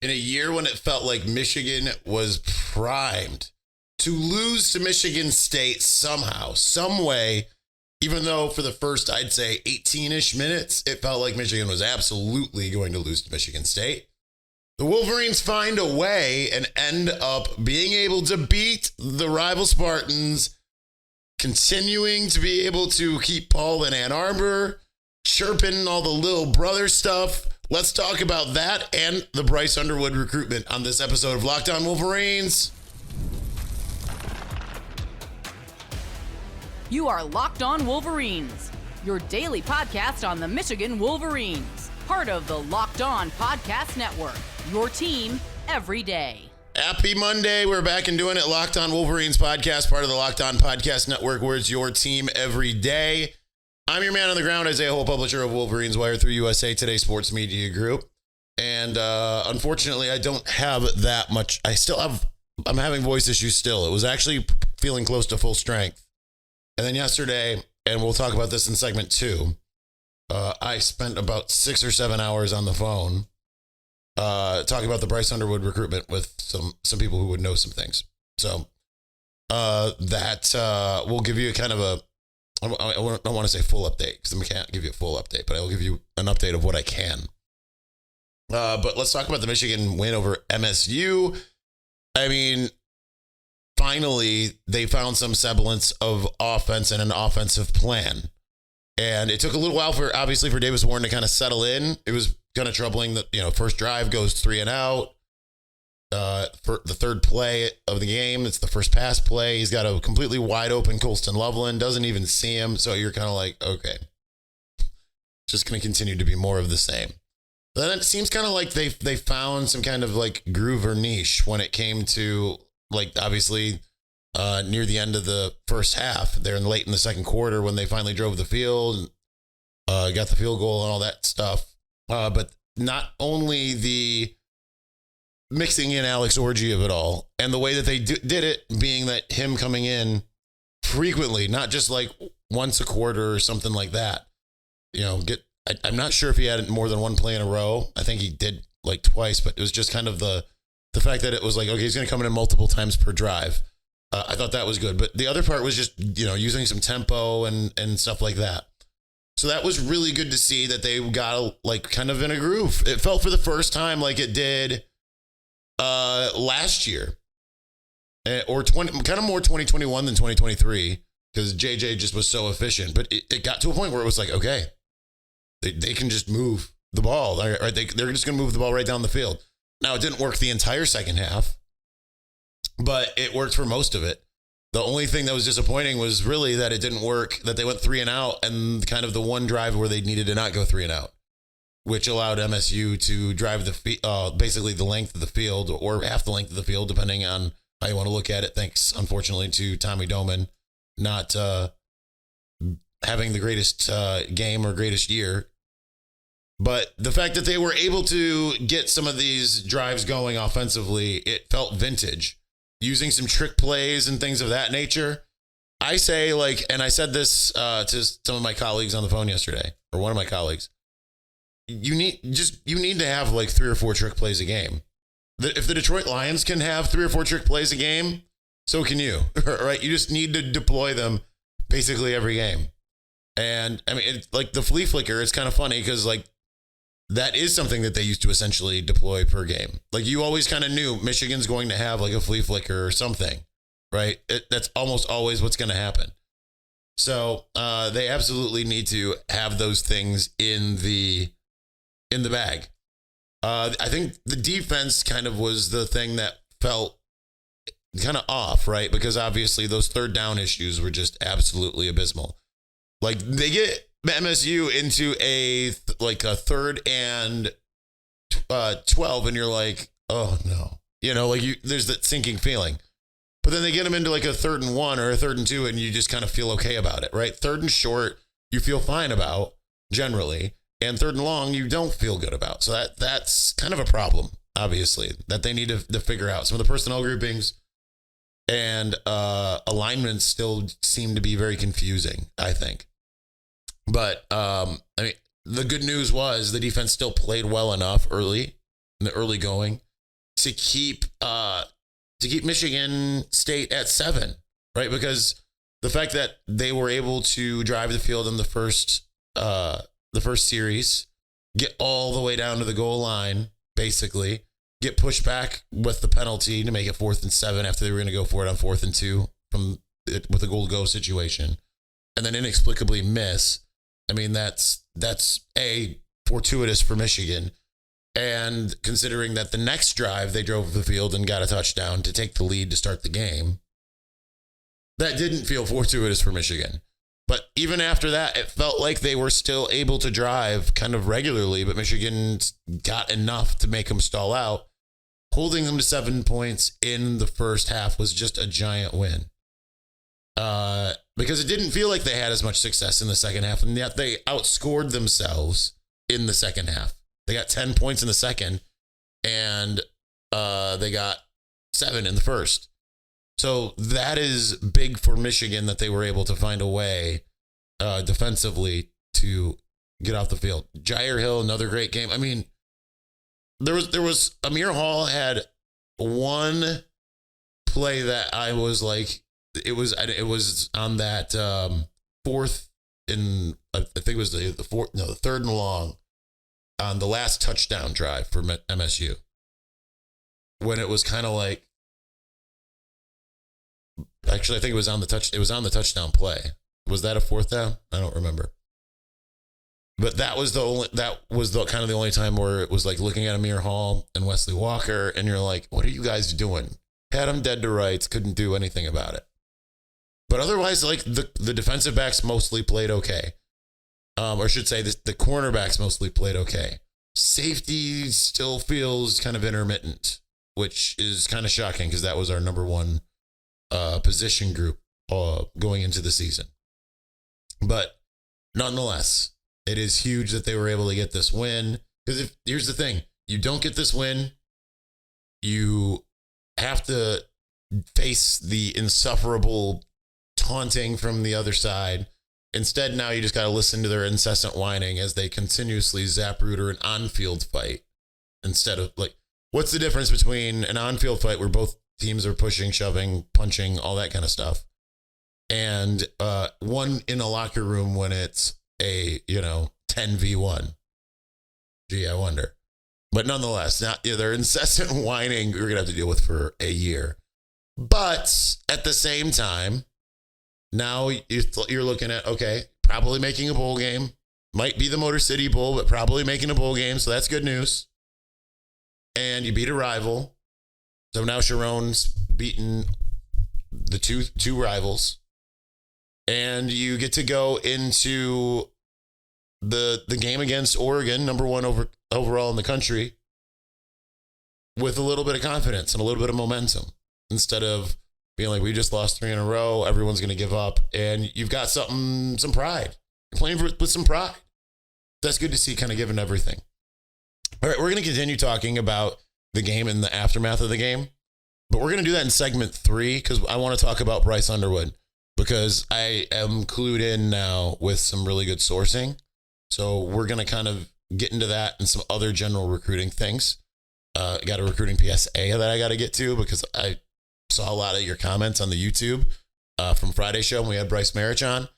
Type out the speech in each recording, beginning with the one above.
In a year when it felt like Michigan was primed to lose to Michigan State somehow, some way, even though for the first, I'd say 18-ish minutes, it felt like Michigan was absolutely going to lose to Michigan State. The Wolverines find a way and end up being able to beat the rival Spartans, continuing to be able to keep Paul in Ann Arbor, chirping all the little brother stuff. Let's talk about that and the Bryce Underwood recruitment on this episode of Locked On Wolverines. You are Locked On Wolverines, your daily podcast on the Michigan Wolverines, part of the Locked On Podcast Network, your team every day. Happy Monday. We're back and doing it. Locked On Wolverines podcast, part of the Locked On Podcast Network, where it's your team every day. I'm your man on the ground, Isaiah Hole, publisher of Wolverines Wire through USA Today Sports Media Group. And unfortunately, I don't have that much. I'm having voice issues still. It was actually feeling close to full strength. And then yesterday, and we'll talk about this in segment 2, I spent about 6 or 7 hours on the phone talking about the Bryce Underwood recruitment with some people who would know some things. So that will give you a kind of a, I don't want to say full update because I can't give you a full update, but I will give you an update of what I can. But let's talk about the Michigan win over MSU. I mean, finally, they found some semblance of offense and an offensive plan. And it took a little while for Davis Warren to kind of settle in. It was kind of troubling that, first drive goes 3 and out. For the third play of the game, it's the first pass play. He's got a completely wide open Colston Loveland, doesn't even see him. So you're kind of like, okay, just going to continue to be more of the same. But then it seems kind of like they found some kind of like groove or niche when it came to obviously near the end of the first half. They're late in the second quarter when they finally drove the field, got the field goal and all that stuff. But not only the mixing in Alex Orji of it all, and the way that they did it being that him coming in frequently, not just like once a quarter or something like that. I'm not sure if he had more than one play in a row. I think he did like twice, but it was just kind of the fact that it was like, okay, he's going to come in multiple times per drive. I thought that was good. But the other part was just, using some tempo and stuff like that. So that was really good to see that they got kind of in a groove. It felt for the first time like it did last year, or kind of more 2021 than 2023, because JJ just was so efficient. But it got to a point where it was like, okay, they can just move the ball. Right? They're just going to move the ball right down the field. Now, it didn't work the entire second half, but it worked for most of it. The only thing that was disappointing was really that it didn't work, that they went 3 and out, and kind of the one drive where they needed to not go 3 and out, which allowed MSU to drive basically the length of the field, or half the length of the field, depending on how you want to look at it. Thanks, unfortunately, to Tommy Doman not having the greatest game or greatest year. But the fact that they were able to get some of these drives going offensively, it felt vintage, using some trick plays and things of that nature. I say, and I said this to some of my colleagues on the phone yesterday, or one of my colleagues, you need to have 3 or 4 trick plays a game. If the Detroit Lions can have 3 or 4 trick plays a game, so can you, right? You just need to deploy them basically every game. And I mean, it's like the flea flicker, it's kind of funny because that is something that they used to essentially deploy per game. You always kind of knew Michigan's going to have a flea flicker or something, right? That's almost always what's going to happen. So they absolutely need to have those things in the bag. I think the defense kind of was the thing that felt kind of off, right? Because obviously those third down issues were just absolutely abysmal. They get MSU into a 3rd and 12, and you're like, oh no, there's that sinking feeling. But then they get them into a 3rd and 1 or a 3rd and 2, and you just kind of feel okay about it, right? 3rd and short, you feel fine about generally, and 3rd and long, you don't feel good about. So that's kind of a problem, obviously, that they need to figure out. Some of the personnel groupings and alignments still seem to be very confusing, I think. But the good news was the defense still played well enough in the early going to keep Michigan State at 7, right? Because the fact that they were able to drive the field in the first series, get all the way down to the goal line, basically, get pushed back with the penalty to make it 4th and 7 after they were going to go for it on 4th and 2 with a goal to go situation, and then inexplicably miss. I mean, that's a fortuitous for Michigan. And considering that the next drive they drove the field and got a touchdown to take the lead to start the game, that didn't feel fortuitous for Michigan. But even after that, it felt like they were still able to drive kind of regularly, but Michigan got enough to make them stall out. Holding them to 7 points in the first half was just a giant win. Because it didn't feel like they had as much success in the second half, and yet they outscored themselves in the second half. They got 10 points in the second, and they got 7 in the first. So that is big for Michigan that they were able to find a way defensively to get off the field. Jair Hill, another great game. I mean, there was Amir Hall had one play that I was like, it was on that 4th and I think it was the 3rd and long on the last touchdown drive for MSU, when it was kind of like, actually I think it was on the touchdown play. Was that a 4th down? I don't remember. But that was the kind of the only time where it was like looking at Amir Hall and Wesley Walker, and you're like, what are you guys doing? Had them dead to rights, couldn't do anything about it. But otherwise, like the defensive backs mostly played okay. Or I should say the cornerbacks mostly played okay. Safety still feels kind of intermittent, which is kind of shocking because that was our number one position group going into the season. But nonetheless, it is huge that they were able to get this win. Because here's the thing, you don't get this win, you have to face the insufferable taunting from the other side. Instead, now you just got to listen to their incessant whining as they continuously Zapruder an on-field fight. Instead of, like, what's the difference between an on-field fight where both teams are pushing, shoving, punching, all that kind of stuff, and one in a locker room when it's a 10v1? Gee, I wonder. But nonetheless, now their incessant whining we're gonna have to deal with for a year. But at the same time, now you're looking at, okay, probably making a bowl game. Might be the Motor City Bowl, but probably making a bowl game, so that's good news. And you beat a rival. So now Sharon's beaten the two rivals. And you get to go into the game against Oregon, number one overall in the country, with a little bit of confidence and a little bit of momentum, instead of being like, we just lost 3 in a row, everyone's going to give up. And you've got some pride. You're playing with some pride. That's good to see, kind of given everything. All right, we're going to continue talking about the game and the aftermath of the game. But we're going to do that in segment 3 because I want to talk about Bryce Underwood, because I am clued in now with some really good sourcing. So we're going to kind of get into that and some other general recruiting things. I got a recruiting PSA that I got to get to, because I saw a lot of your comments on the YouTube from Friday's show when we had Bryce Marich on,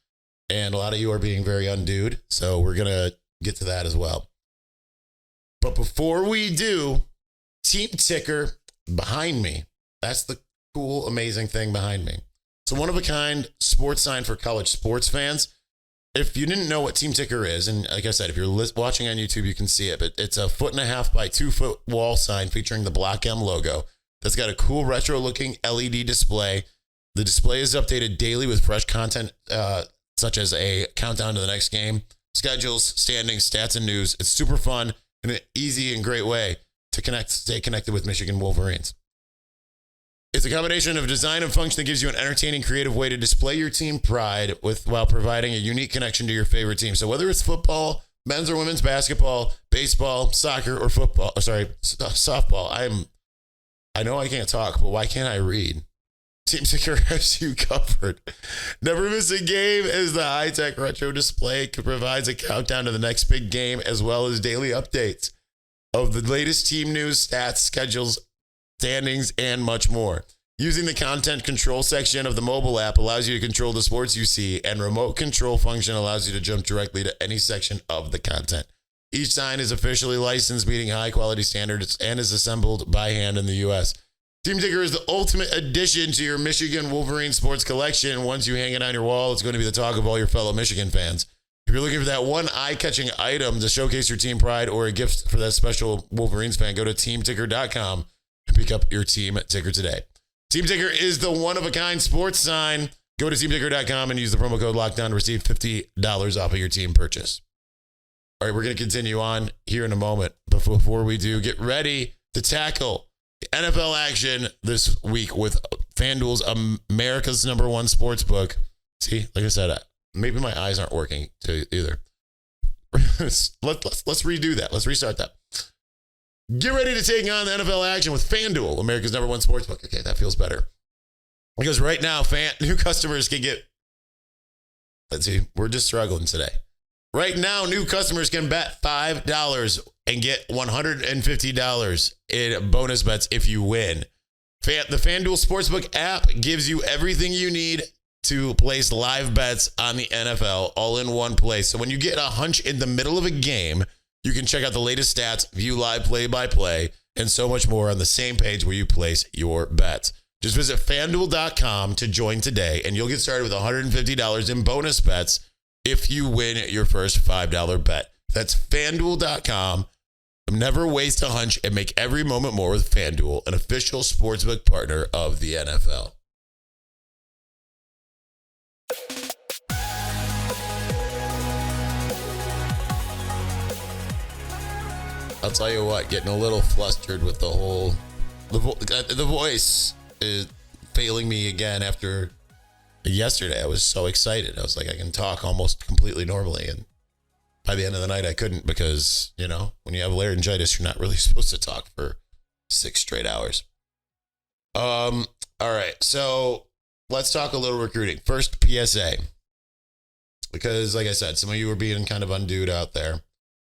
and a lot of you are being very undude. So we're going to get to that as well. But before we do, team ticker behind me. That's the cool, amazing thing behind me. It's a one-of-a-kind sports sign for college sports fans. If you didn't know what team ticker is, and like I said, if you're watching on YouTube, you can see it, but it's a 1.5 by 2 foot wall sign featuring the Block M logo that's got a cool retro-looking LED display. The display is updated daily with fresh content, such as a countdown to the next game, schedules, standings, stats, and news. It's super fun and an easy and great way to stay connected with Michigan Wolverines. It's a combination of design and function that gives you an entertaining, creative way to display your team pride while providing a unique connection to your favorite team. So whether it's football, men's or women's basketball, baseball, soccer, or softball, I know I can't talk, but why can't I read? Team Ticker has you covered. Never miss a game, as the high-tech retro display provides a countdown to the next big game, as well as daily updates of the latest team news, stats, schedules, standings, and much more. Using the content control section of the mobile app allows you to control the sports you see, and remote control function allows you to jump directly to any section of the content. Each sign is officially licensed, meeting high quality standards, and is assembled by hand in the U.S. Team Ticker is the ultimate addition to your Michigan Wolverine sports collection. Once you hang it on your wall, it's going to be the talk of all your fellow Michigan fans. If you're looking for that one eye-catching item to showcase your team pride or a gift for that special Wolverines fan, go to teamticker.com and pick up your Team Ticker today. Team Ticker is the one-of-a-kind sports sign. Go to teamticker.com and use the promo code LOCKEDON to receive $50 off of your team purchase. All right, we're going to continue on here in a moment. But before we do, get ready to tackle the NFL action this week with FanDuel's America's #1 sportsbook. See, like I said, maybe my eyes aren't working either. Let's redo that. Let's restart that. Get ready to take on the NFL action with FanDuel, America's #1 sportsbook. Okay, that feels better. Because right now, new customers can get... Let's see, we're just struggling today. Right now, new customers can bet $5 and get $150 in bonus bets if you win. The FanDuel Sportsbook app gives you everything you need to place live bets on the NFL all in one place. So when you get a hunch in the middle of a game, you can check out the latest stats, view live play-by-play, and so much more on the same page where you place your bets. Just visit FanDuel.com to join today, and you'll get started with $150 in bonus bets if you win your first $5 bet. That's FanDuel.com. Never waste a hunch and make every moment more with FanDuel, an official sportsbook partner of the NFL. I'll tell you what, getting a little flustered with the voice is failing me again after yesterday. I was so excited. I was like, I can talk almost completely normally. And by the end of the night, I couldn't because, when you have laryngitis, you're not really supposed to talk for 6 straight hours. All right. So let's talk a little recruiting. First, PSA. Because like I said, some of you are being kind of undued out there.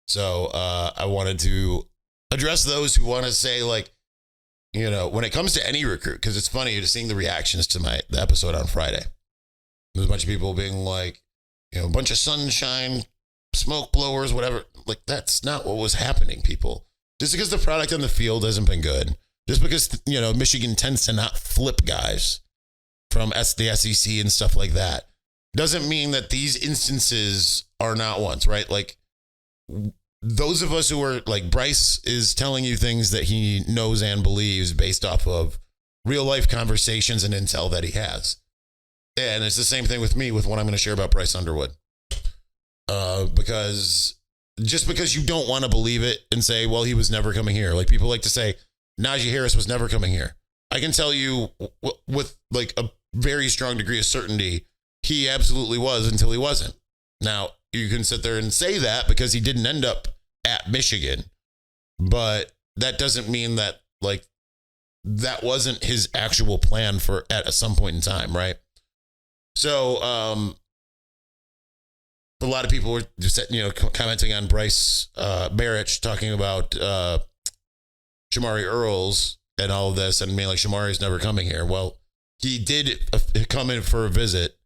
So I wanted to address those who want to say, like, when it comes to any recruit, because it's funny just seeing the reactions to the episode on Friday. There's a bunch of people being like, a bunch of sunshine, smoke blowers, whatever. Like, that's not what was happening, people. Just because the product on the field hasn't been good, just because, Michigan tends to not flip guys from the SEC and stuff like that, doesn't mean that these instances are not ones, right? Like, those of us who are like Bryce is telling you things that he knows and believes based off of real life conversations and intel that he has. And it's the same thing with me with what I'm going to share about Bryce Underwood. Because just because you don't want to believe it and say, well, he was never coming here. Like people like to say, Najee Harris was never coming here. I can tell you with like a very strong degree of certainty, he absolutely was until he wasn't. Now, you can sit there and say that because he didn't end up at Michigan, but that doesn't mean that like that wasn't his actual plan for at some point in time, right? So, a lot of people were just commenting on Bryce Marich talking about Shamari Earls and all of this, and being like Shamari's never coming here. Well, he did come in for a visit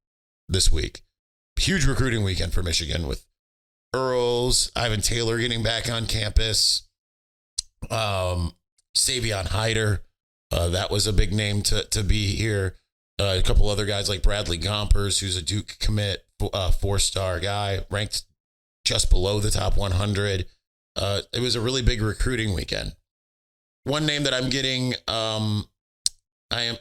this week. Huge recruiting weekend for Michigan with Earls, Ivan Taylor getting back on campus, Savion Hyder. That was a big name to be here. A couple other guys like Bradley Gompers, who's a Duke commit, 4-star guy, ranked just below the top 100. It was a really big recruiting weekend. One name that I'm getting, I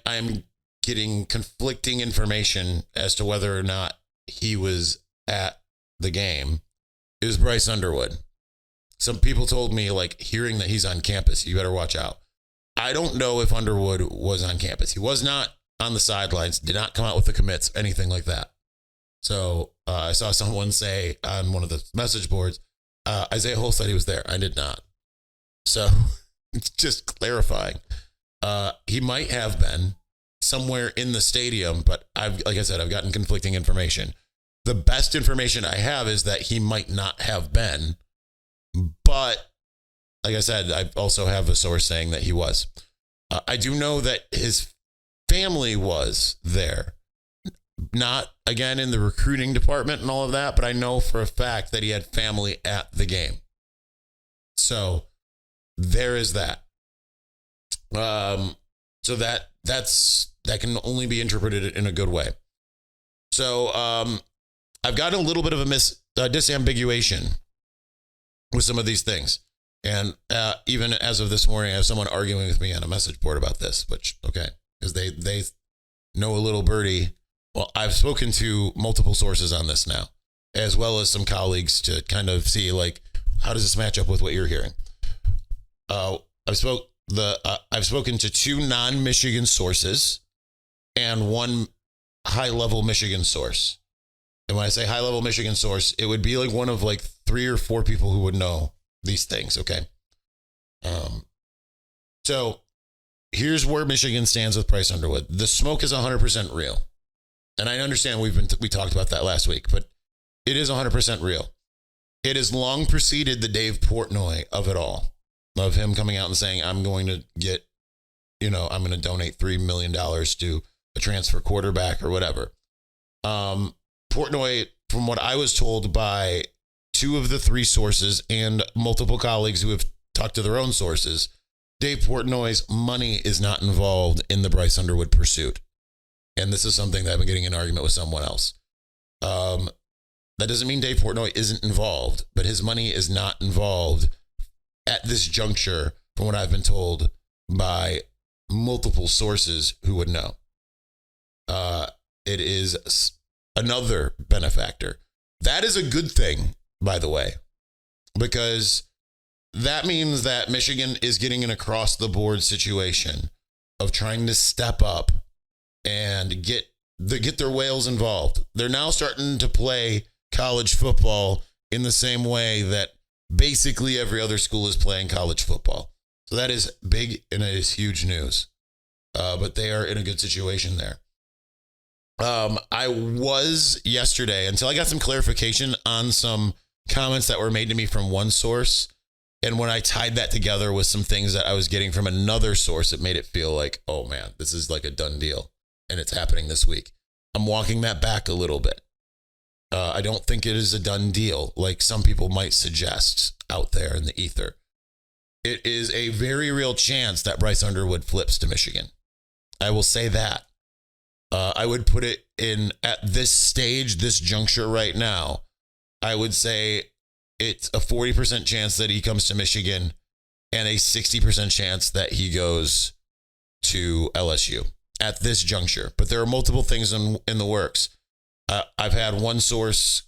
am getting conflicting information as to whether or not he was at the game, is Bryce Underwood. Some people told me, like, hearing that he's on campus, you better watch out. I don't know if Underwood was on campus. He was not on the sidelines, did not come out with the commits, anything like that. So I saw someone say on one of the message boards, Isaiah Hull said he was there. I did not. So it's just clarifying. He might have been somewhere in the stadium, but like I said, I've gotten conflicting information. The best information I have is that he might not have been, but like I said, I also have a source saying that he was. I do know that his family was there. Not, again, in the recruiting department and all of that, but I know for a fact that he had family at the game. So there is that. So that can only be interpreted in a good way. So I've got a little bit of a disambiguation with some of these things. And even as of this morning, I have someone arguing with me on a message board about this, which, okay, because they know a little birdie. Well, I've spoken to multiple sources on this now, as well as some colleagues to kind of see, like, how does this match up with what you're hearing? I've spoken to 2 non-Michigan sources and 1 high-level Michigan source. And when I say high-level Michigan source, it would be like one of like 3 or 4 people who would know these things, okay? So here's where Michigan stands with Bryce Underwood. The smoke is 100% real. And I understand we talked about that last week, but it is 100% real. It has long preceded the Dave Portnoy of it all, of him coming out and saying, I'm going to donate $3 million to a transfer quarterback or whatever. Portnoy, from what I was told by 2 of the 3 sources and multiple colleagues who have talked to their own sources, Dave Portnoy's money is not involved in the Bryce Underwood pursuit. And this is something that I've been getting in an argument with someone else. That doesn't mean Dave Portnoy isn't involved, but his money is not involved at this juncture, from what I've been told by multiple sources who would know. It is another benefactor. That is a good thing, by the way, because that means that Michigan is getting an across-the-board situation of trying to step up and get their whales involved. They're now starting to play college football in the same way that basically every other school is playing college football. So that is big and it is huge news. But they are in a good situation there. I was yesterday, until I got some clarification on some comments that were made to me from one source. And when I tied that together with some things that I was getting from another source, it made it feel like, oh man, this is like a done deal. And it's happening this week. I'm walking that back a little bit. I don't think it is a done deal, like some people might suggest out there in the ether. It is a very real chance that Bryce Underwood flips to Michigan. I will say that. I would put it in, at this stage, this juncture right now, I would say it's a 40% chance that he comes to Michigan and a 60% chance that he goes to LSU at this juncture. But there are multiple things in the works. I've had one source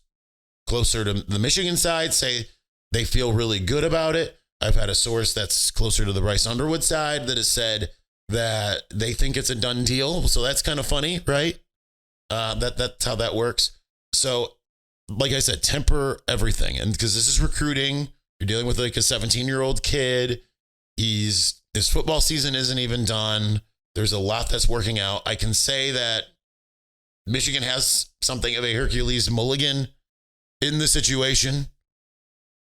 closer to the Michigan side say they feel really good about it. I've had a source that's closer to the Bryce Underwood side that has said that they think it's a done deal. So that's kind of funny, right? That's how that works. So, like I said, temper everything. And because this is recruiting, you're dealing with like a 17-year-old kid. His football season isn't even done. There's a lot that's working out. I can say that Michigan has something of a Hercules mulligan in the situation.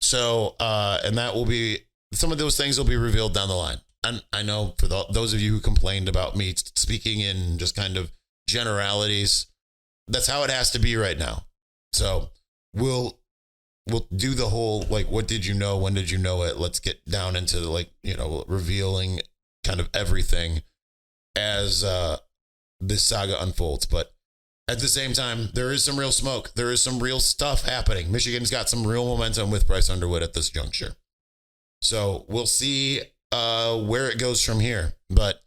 So, and that will be, some of those things will be revealed down the line. And I know for those of you who complained about me speaking in just kind of generalities, that's how it has to be right now. So we'll do the whole, like, what did you know? When did you know it? Let's get down into like, revealing kind of everything as this saga unfolds. But at the same time, there is some real smoke. There is some real stuff happening. Michigan's got some real momentum with Bryce Underwood at this juncture. So we'll see where it goes from here. But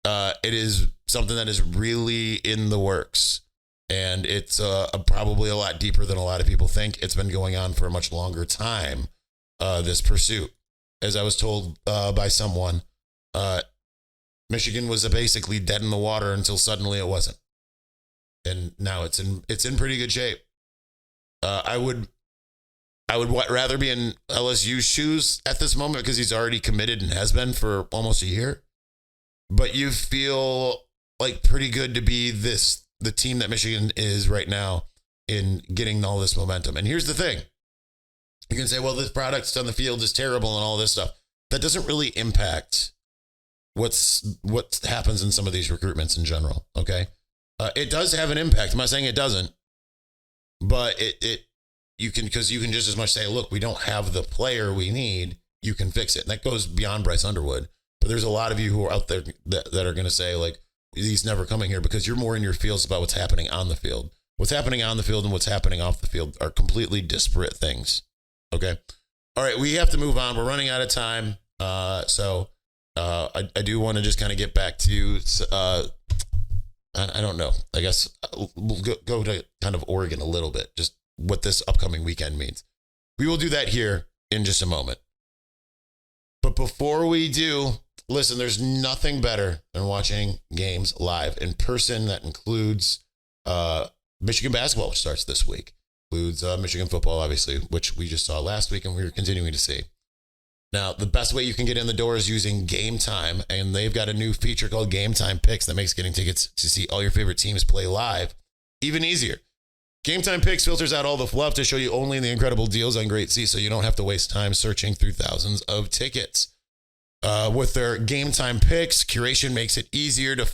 it is something that is really in the works. And it's probably a lot deeper than a lot of people think. It's been going on for a much longer time, this pursuit. As I was told by someone, Michigan was basically dead in the water until suddenly it wasn't. And now it's in pretty good shape. I would rather be in LSU's shoes at this moment because he's already committed and has been for almost a year. But you feel like pretty good to be the team that Michigan is right now in getting all this momentum. And here's the thing. You can say, well, this product on the field is terrible and all this stuff. That doesn't really impact what happens in some of these recruitments in general. Okay, it does have an impact. I'm not saying it doesn't, but you can just as much say, look, we don't have the player we need. You can fix it, and that goes beyond Bryce Underwood. But there's a lot of you who are out there that are going to say, like, he's never coming here, because you're more in your feels about what's happening on the field. What's happening on the field and what's happening off the field are completely disparate things. Okay. All right. We have to move on. We're running out of time. So I do want to just kind of get back to, I don't know. I guess we'll go to kind of Oregon a little bit, just what this upcoming weekend means. We will do that here in just a moment. But before we do, listen, there's nothing better than watching games live in person. That includes Michigan basketball, which starts this week. Includes Michigan football, obviously, which we just saw last week and we're continuing to see. Now, the best way you can get in the door is using Game Time, and they've got a new feature called Game Time Picks that makes getting tickets to see all your favorite teams play live even easier. Game Time Picks filters out all the fluff to show you only the incredible deals on great seats, so you don't have to waste time searching through thousands of tickets. With their Game Time Picks, curation makes it easier to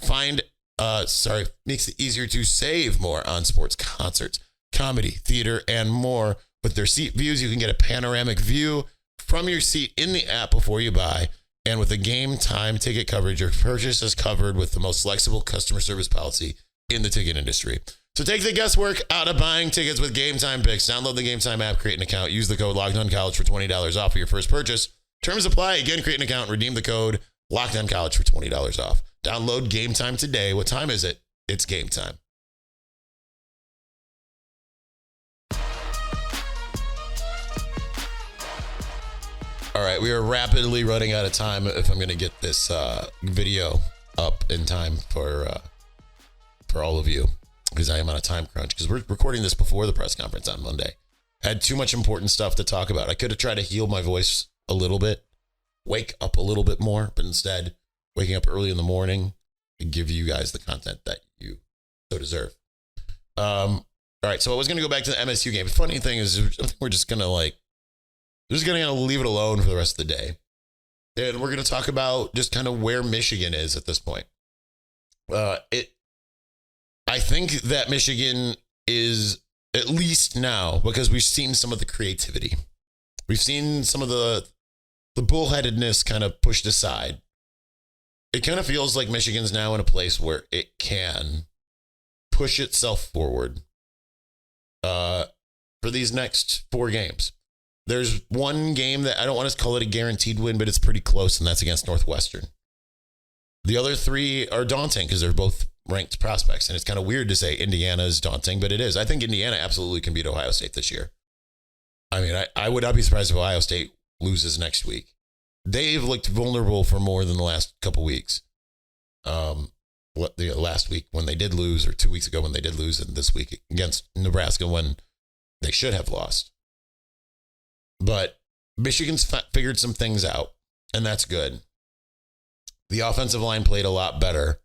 makes it easier to save more on sports, concerts, comedy, theater, and more. With their seat views, you can get a panoramic view from your seat in the app before you buy. And with the Game Time ticket coverage, your purchase is covered with the most flexible customer service policy in the ticket industry. So take the guesswork out of buying tickets with Game Time Picks. Download the Game Time app, create an account, use the code LOCKEDONCollege for $20 off of your first purchase. Terms apply. Again, create an account, redeem the code LOCKEDONCollege for $20 off. Download Game Time today. What time is it? It's game time. All right, we are rapidly running out of time if I'm going to get this video up in time for all of you, because I am on a time crunch, because we're recording this before the press conference on Monday. I had too much important stuff to talk about. I could have tried to heal my voice a little bit, wake up a little bit more, but instead, waking up early in the morning and give you guys the content that you so deserve. All right, so I was going to go back to the MSU game. The funny thing is, I think we're just going to leave it alone for the rest of the day. And we're going to talk about just kind of where Michigan is at this point. I think that Michigan is, at least now, because we've seen some of the creativity. We've seen some of the bullheadedness kind of pushed aside. It kind of feels like Michigan's now in a place where it can push itself forward for these next 4 games. There's one game that I don't want to call it a guaranteed win, but it's pretty close, and that's against Northwestern. The other 3 are daunting because they're both ranked prospects, and it's kind of weird to say Indiana is daunting, but it is. I think Indiana absolutely can beat Ohio State this year. I mean, I would not be surprised if Ohio State loses next week. They've looked vulnerable for more than the last couple weeks. Last week when they did lose, or 2 weeks ago when they did lose, and this week against Nebraska when they should have lost. But Michigan's figured some things out, and that's good. The offensive line played a lot better,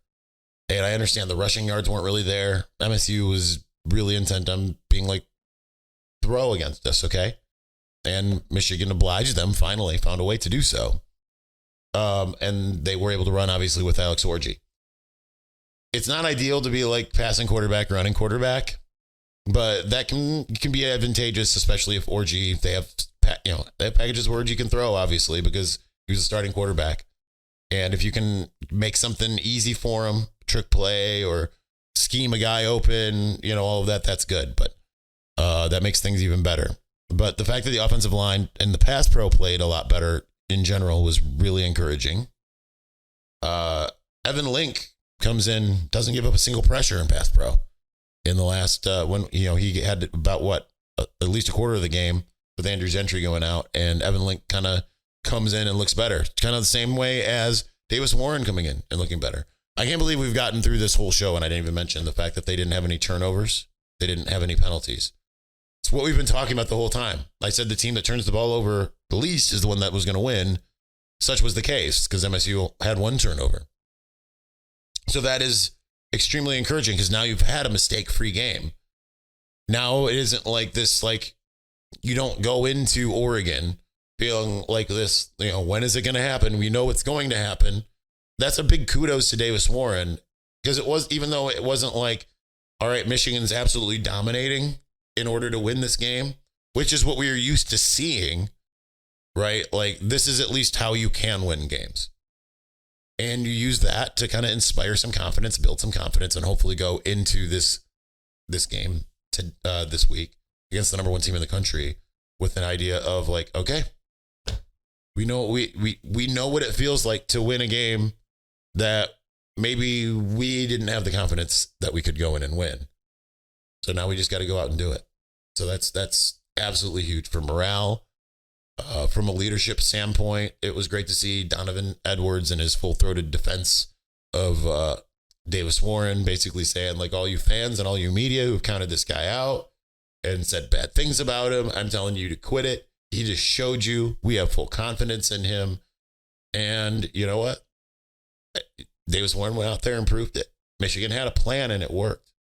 and I understand the rushing yards weren't really there. MSU was really intent on being like, throw against us, okay? And Michigan obliged them, finally found a way to do so. And they were able to run, obviously, with Alex Orji. It's not ideal to be like passing quarterback, running quarterback, but that can be advantageous, especially if Orji, they have packages where Orji can throw, obviously, because he was a starting quarterback. And if you can make something easy for him, trick play or scheme a guy open, all of that, that's good. But that makes things even better. But the fact that the offensive line and the pass pro played a lot better in general was really encouraging. Evan Link comes in, doesn't give up a single pressure in pass pro. In the last, he had about at least a quarter of the game with Andrew Gentry going out, and Evan Link kind of comes in and looks better. Kind of the same way as Davis Warren coming in and looking better. I can't believe we've gotten through this whole show, and I didn't even mention the fact that they didn't have any turnovers. They didn't have any penalties. It's what we've been talking about the whole time. I said the team that turns the ball over the least is the one that was going to win. Such was the case because MSU had 1 turnover. So that is extremely encouraging because now you've had a mistake-free game. Now it isn't like this, you don't go into Oregon feeling like this, when is it going to happen? We know it's going to happen. that's a big kudos to Davis Warren, because it was, even though it wasn't like, all right, Michigan's absolutely dominating in order to win this game, which is what we are used to seeing, right? Like, this is at least how you can win games. And you use that to kind of inspire some confidence, build some confidence, and hopefully go into this game this week against the number one team in the country with an idea of like, okay, we know we know what it feels like to win a game that maybe we didn't have the confidence that we could go in and win. So now we just got to go out and do it. So that's absolutely huge for morale. From a leadership standpoint, it was great to see Donovan Edwards and his full-throated defense of Davis Warren basically saying, like, all you fans and all you media who've counted this guy out and said bad things about him, I'm telling you to quit it. He just showed you we have full confidence in him. And you know what? Davis Warren went out there and proved it. Michigan had a plan and it worked.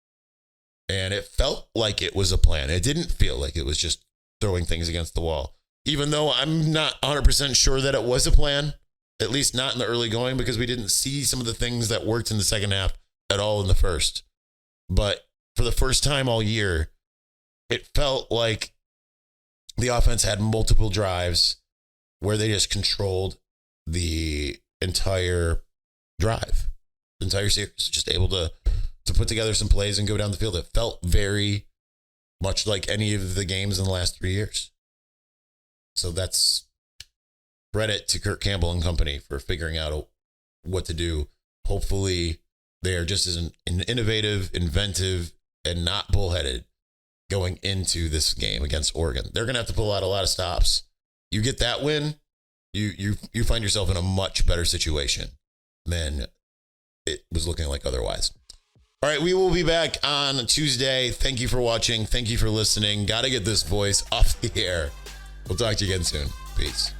And it felt like it was a plan. It didn't feel like it was just throwing things against the wall. Even though I'm not 100% sure that it was a plan, at least not in the early going, because we didn't see some of the things that worked in the second half at all in the first. But for the first time all year, it felt like the offense had multiple drives where they just controlled the entire drive, the entire series, just able to put together some plays and go down the field. It felt very much like any of the games in the last 3 years. So that's credit to Kirk Campbell and company for figuring out what to do. Hopefully they are just as innovative, inventive, and not bullheaded going into this game against Oregon. They're going to have to pull out a lot of stops. You get that win, you find yourself in a much better situation than it was looking like otherwise. All right, we will be back on Tuesday. Thank you for watching. Thank you for listening. Got to get this voice off the air. We'll talk to you again soon. Peace.